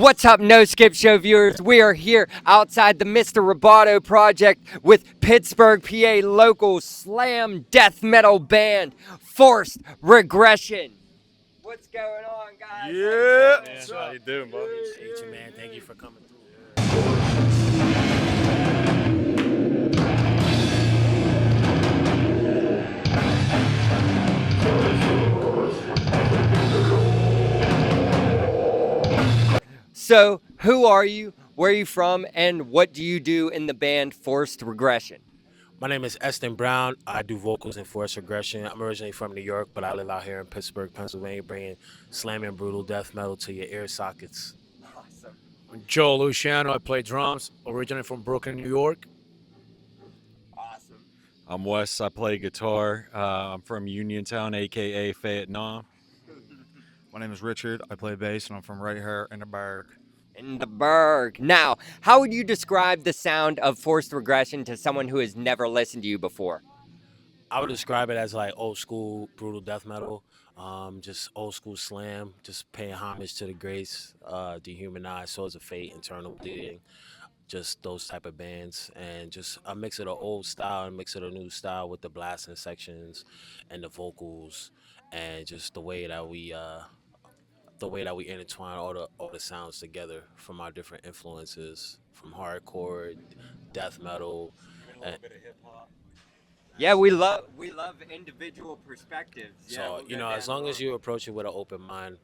What's up, No Skip Show viewers? We are here outside the Mr. Roboto Project with Pittsburgh, PA local slam death metal band, Forced Regression. What's going on, guys? Yeah. Man, how you doing, bro? Appreciate you, man. Thank you for coming through. So, who are you? Where are you from? And what do you do in the band Forced Regression? My name is Eston Brown. I do vocals in Forced Regression. I'm originally from New York, but I live out here in Pittsburgh, Pennsylvania, bringing slamming brutal death metal to your ear sockets. Awesome. I'm Joe Luciano. I play drums, originally from Brooklyn, New York. Awesome. I'm Wes. I play guitar. I'm from Uniontown, aka Fayetteville. My name is Richard. I play bass, and I'm from right here in the Berg. In the Berg. Now, how would you describe the sound of Forced Regression to someone who has never listened to you before? I would describe it as like old school brutal death metal, just old school slam, just paying homage to the greats, Dehumanized, Swords of Fate, Internal Bleeding, just those type of bands, and just a mix of the old style and mix of the new style with the blasting sections and the vocals, and just the way that we intertwine all the sounds together from our different influences, from hardcore, death metal, and Yeah, we love individual perspectives. so as long as you approach it with an open mind,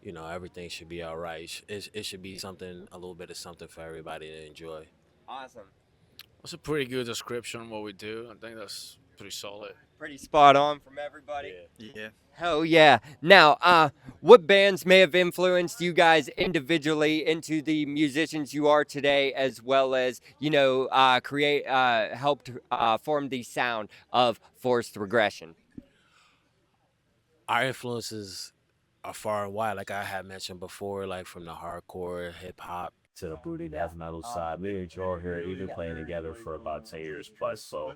everything should be all right. It should be something, a little bit of something for everybody to enjoy. Awesome. That's a pretty good description of what we do. I think that's pretty solid. Pretty spot on from everybody. Yeah. Hell yeah. Now, what bands may have influenced you guys individually into the musicians you are today, as well as, helped form the sound of Forced Regression? Our influences are far and wide, like I had mentioned before, like from the hardcore, hip hop to the broody death metal side. Me and Joe here, we've been playing together for about 10 years plus. So,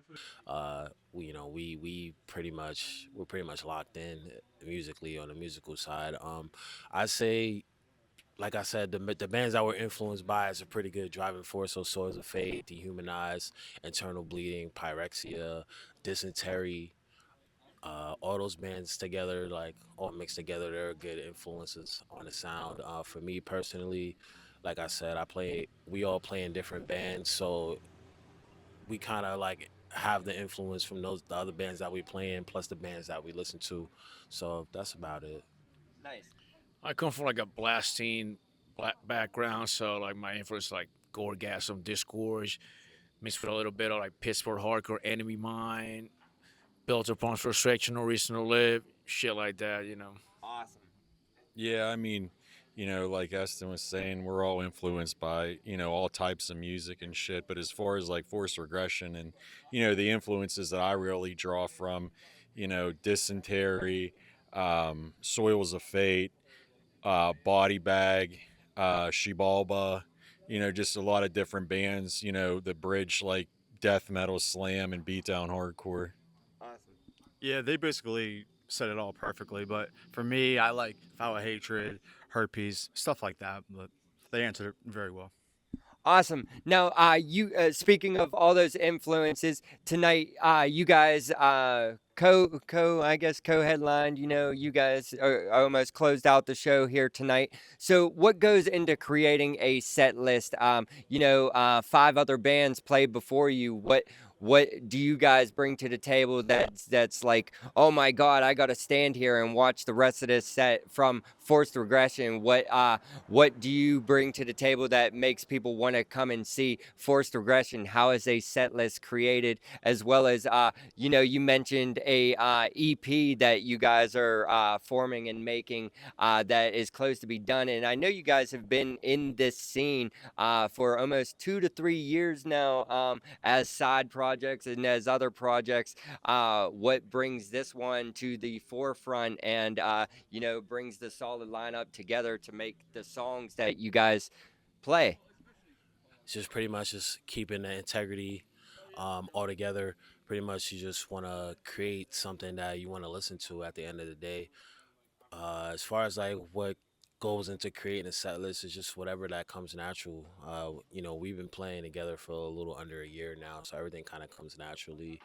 we're pretty much locked in musically on the musical side. I say, like I said, the bands that were influenced by is a pretty good driving force. So Swords of Fate, Dehumanized, Internal Bleeding, Pyrexia, Dysentery, all those bands together, like all mixed together, they're good influences on the sound. For me personally, like I said, we all play in different bands, so we kind of like have the influence from the other bands that we play in, plus the bands that we listen to. So that's about it. Nice. I come from like a blasting background, so like my influence like Gorgasm, Disgorge, mixed with a little bit of like Pittsburgh hardcore, Enemy Mine, built upon frustration, original live, shit like that. Awesome. Yeah, I mean, like Eston was saying, we're all influenced by, all types of music and shit. But as far as like forced regression and, the influences that I really draw from, Dysentery, Soils of Fate, Body Bag, Shibalba, just a lot of different bands, that bridge like death metal, slam, and beatdown hardcore. Awesome. Yeah, they basically said it all perfectly. But for me, I like Foul Hatred, Herpes, stuff like that. But they answered it very well. Awesome. Now, you speaking of all those influences tonight, you guys I guess co-headlined. You guys are almost closed out the show here tonight. So, what goes into creating a set list? Five other bands played before you. What do you guys bring to the table that's like, oh my god, I got to stand here and watch the rest of this set from Forced Regression? What do you bring to the table that makes people want to come and see Forced Regression? How is a set list created? As well as, you mentioned a EP that you guys are forming and making that is close to be done. And I know you guys have been in this scene for almost 2 to 3 years now as side projects and as other projects. What brings this one to the forefront and, brings the solid lineup together to make the songs that you guys play? It's just pretty much just keeping the integrity all together. Pretty much, you just want to create something that you want to listen to at the end of the day. As far as like what goes into creating a set list is just whatever that comes natural. We've been playing together for a little under a year now, so everything kind of comes naturally.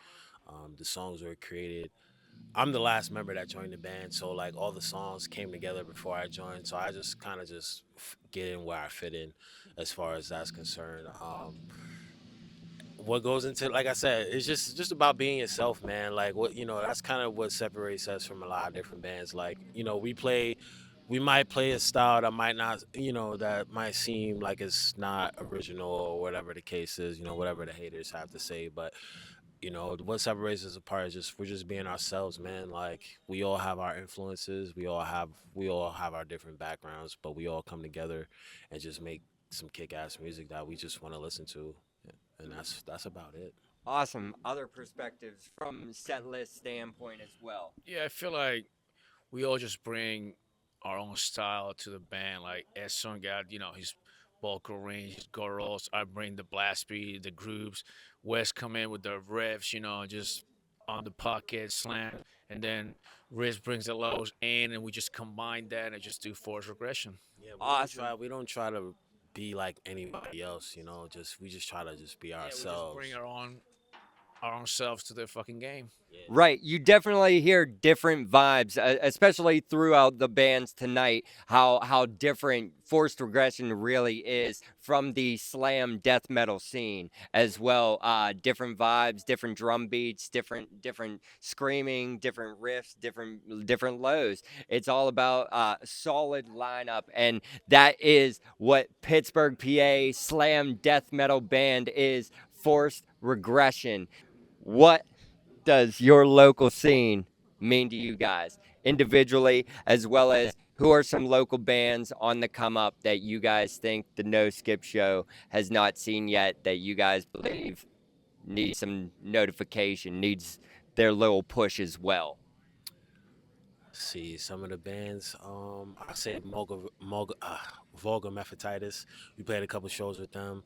The songs were created. I'm the last member that joined the band, so like all the songs came together before I joined. So I just kind of just get in where I fit in, as far as that's concerned. What goes into, like I said, it's just about being yourself, man. Like what that's kind of what separates us from a lot of different bands. Like we might play a style that might not, that might seem like it's not original or whatever the case is, whatever the haters have to say. But what separates us apart is just we're just being ourselves, man. Like we all have our influences, we all have our different backgrounds, but we all come together and just make some kick-ass music that we just want to listen to, and that's about it. Awesome. Other perspectives from set list standpoint as well. Yeah, I feel like we all just bring our own style to the band. Like Edson got, his vocal range, his girls. I bring the blast beat, the grooves. Wes come in with the riffs, just on the pocket slam, and then Riz brings the lows in, and we just combine that and just do force regression. Yeah, Awesome. we don't try to be like anybody else, just we just try to just be Yeah, we just ourselves. bring our own selves to the fucking game. Yeah. Right. You definitely hear different vibes, especially throughout the bands tonight, how different Forced Regression really is from the slam death metal scene as well. Different vibes, different drum beats, different screaming, different riffs, different lows. It's all about solid lineup, and that is what Pittsburgh, PA slam death metal band is. Forced Regression. What does your local scene mean to you guys individually, as well as who are some local bands on the come up that you guys think the No Skip Show has not seen yet that you guys believe needs some notification, needs their little push as well? See some of the bands. I say Vulgar Methoditis. We played a couple shows with them.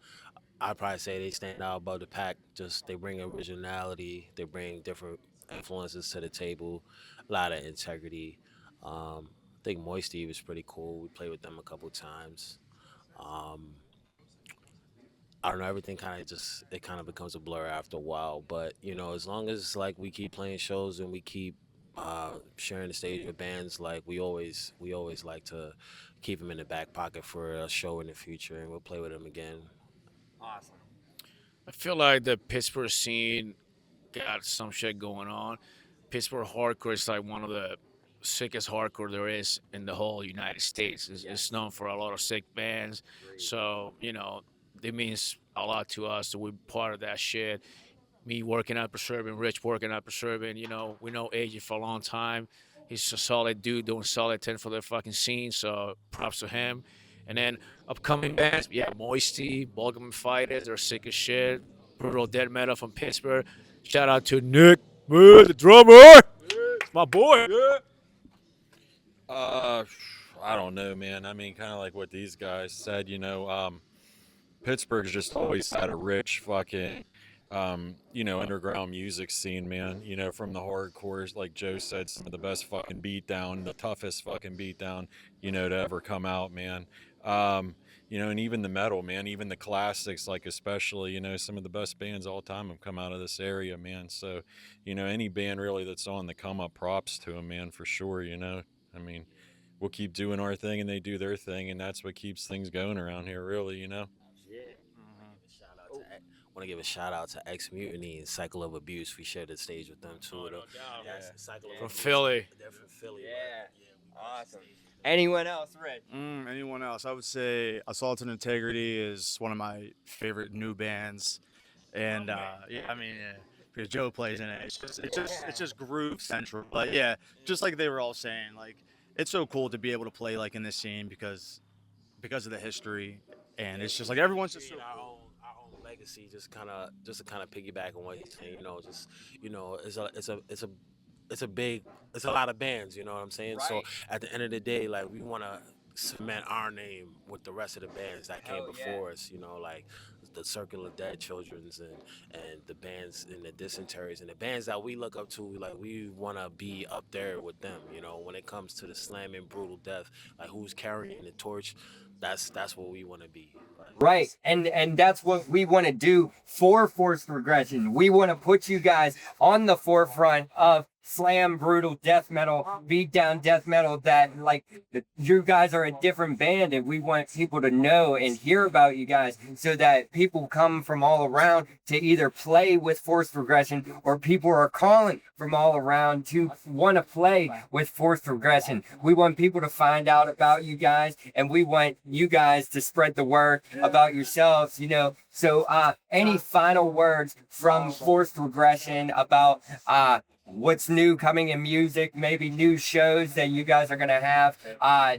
I'd probably say they stand out above the pack. Just they bring originality. They bring different influences to the table. A lot of integrity. I think Moisty was pretty cool. We played with them a couple times. Um, I don't know. Everything kind of just it kind of becomes a blur after a while. But as long as like we keep playing shows and we keep sharing the stage with bands, like we always like to keep them in the back pocket for a show in the future, and we'll play with them again. Awesome. I feel like the Pittsburgh scene got some shit going on. Pittsburgh hardcore is like one of the sickest hardcore there is in the whole United States. It's known for a lot of sick bands. So, it means a lot to us that we're part of that shit. Me working at Preserving, Rich working at Preserving, we know AJ for a long time. He's a solid dude doing solid 10 for the fucking scene, so props to him. And then upcoming bands, yeah, Moisty, Bulgam Fighters, they're sick as shit. Brutal Dead Metal from Pittsburgh. Shout out to Nick, man, the drummer. It's my boy. Yeah. Uh, I don't know, man. I mean, kind of like what these guys said, Pittsburgh's just always had a rich fucking, underground music scene, man. From the hardcores, like Joe said, some of the best fucking beatdown, the toughest fucking beatdown, to ever come out, man. And even the metal, man, even the classics, like especially, some of the best bands all time have come out of this area, man. So, any band really that's on the come up, props to them, man, for sure, I mean, we'll keep doing our thing and they do their thing, and that's what keeps things going around here, really. Shout out to Want to give a shout out to Ex Mutiny and Cycle of Abuse. We shared the stage with them too. Oh, no though. doubt. Yes, Cycle of From Abuse. Philly. They're from Philly. Yeah. But yeah, we got Awesome. the stage with them. Anyone else, Rich? Anyone else? I would say Assault and Integrity is one of my favorite new bands, and because Joe plays in it, it's just groove central. But yeah, just like they were all saying, like it's so cool to be able to play like in this scene because of the history, and it's just like everyone's just so Create our own legacy, just to kind of piggyback on what he's saying. It's a lot of bands. You know what I'm saying? So Right. at the end of the day, like we want to cement our name with the rest of the bands that came Hell yeah. before us. Like the Circle of Dead Children's and the bands and the Dysenteries and the bands that we look up to, like we want to be up there with them. You know, when it comes to the slamming brutal death, like who's carrying the torch, that's what we want to be. Like, Right, and that's what we want to do for Forced Regression. We want to put you guys on the forefront of slam brutal death metal, beat down death metal. That like you guys are a different band, and we want people to know and hear about you guys, so that people come from all around to either play with Forced Regression, or people are calling from all around to want to play with Forced Regression. We want people to find out about you guys, and we want you guys to spread the word about yourselves, you know. So any final words from Forced Regression about what's new coming in music, maybe new shows that you guys are gonna have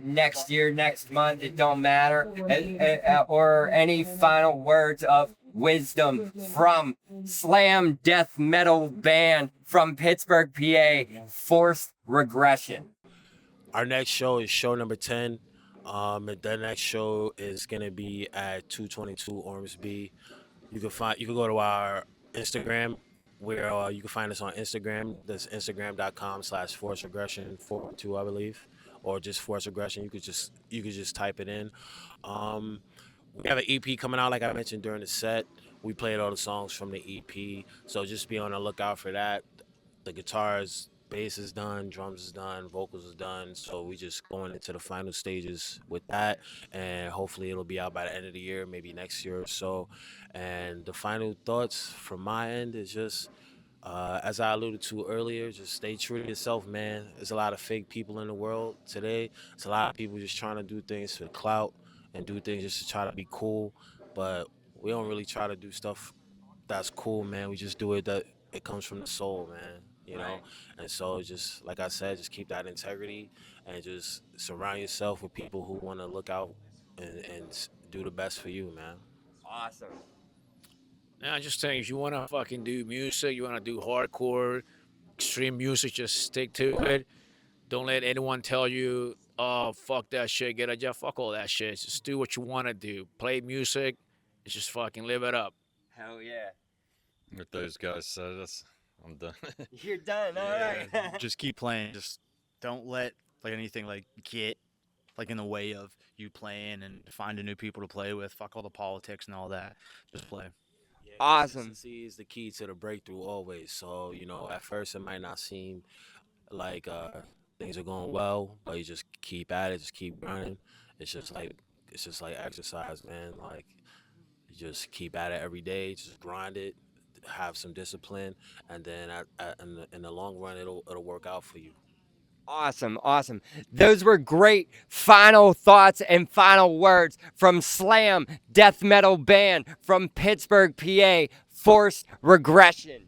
next year, next month, it don't matter, or any final words of wisdom from slam death metal band from Pittsburgh, PA, Forced Regression? our next show is show number 10. And the next show is gonna be at 222 Ormsby. You can go to our Instagram, where you can find us on Instagram. That's instagram.com/forced regression 42, I believe, or just forced regression. You could just type it in. We have an EP coming out, like I mentioned during the set. We played all the songs from the EP, so just be on the lookout for that. The guitars, bass is done, drums is done, vocals is done. So we just going into the final stages with that, and hopefully it'll be out by the end of the year, maybe next year or so. And the final thoughts from my end is just, as I alluded to earlier, just stay true to yourself, man. There's a lot of fake people in the world today. It's a lot of people just trying to do things for clout and do things just to try to be cool, but we don't really try to do stuff that's cool, man. We just do it that it comes from the soul, man. You know, and so just like I said, just keep that integrity and just surround yourself with people who want to look out and do the best for you, man. Awesome. Now, I just think if you want to fucking do music, you want to do hardcore, extreme music, just stick to it. Don't let anyone tell you, oh, fuck that shit, get a job, fuck all that shit. Just do what you want to do. Play music, and just fucking live it up. Hell yeah. What those guys said, I'm done. You're done. All right. Just keep playing. Just don't let like anything like get like in the way of you playing and finding new people to play with. Fuck all the politics and all that. Just play. Yeah, Awesome. consistency is the key to the breakthrough always. So, you know, at first it might not seem like things are going well, but you just keep at it, just keep grinding. It's just like exercise, man. Like you just keep at it every day, just grind it, have some discipline, and then in the long run, it'll work out for you. Awesome, awesome. Those were great final thoughts and final words from slam death metal band from Pittsburgh, PA, Forced Regression.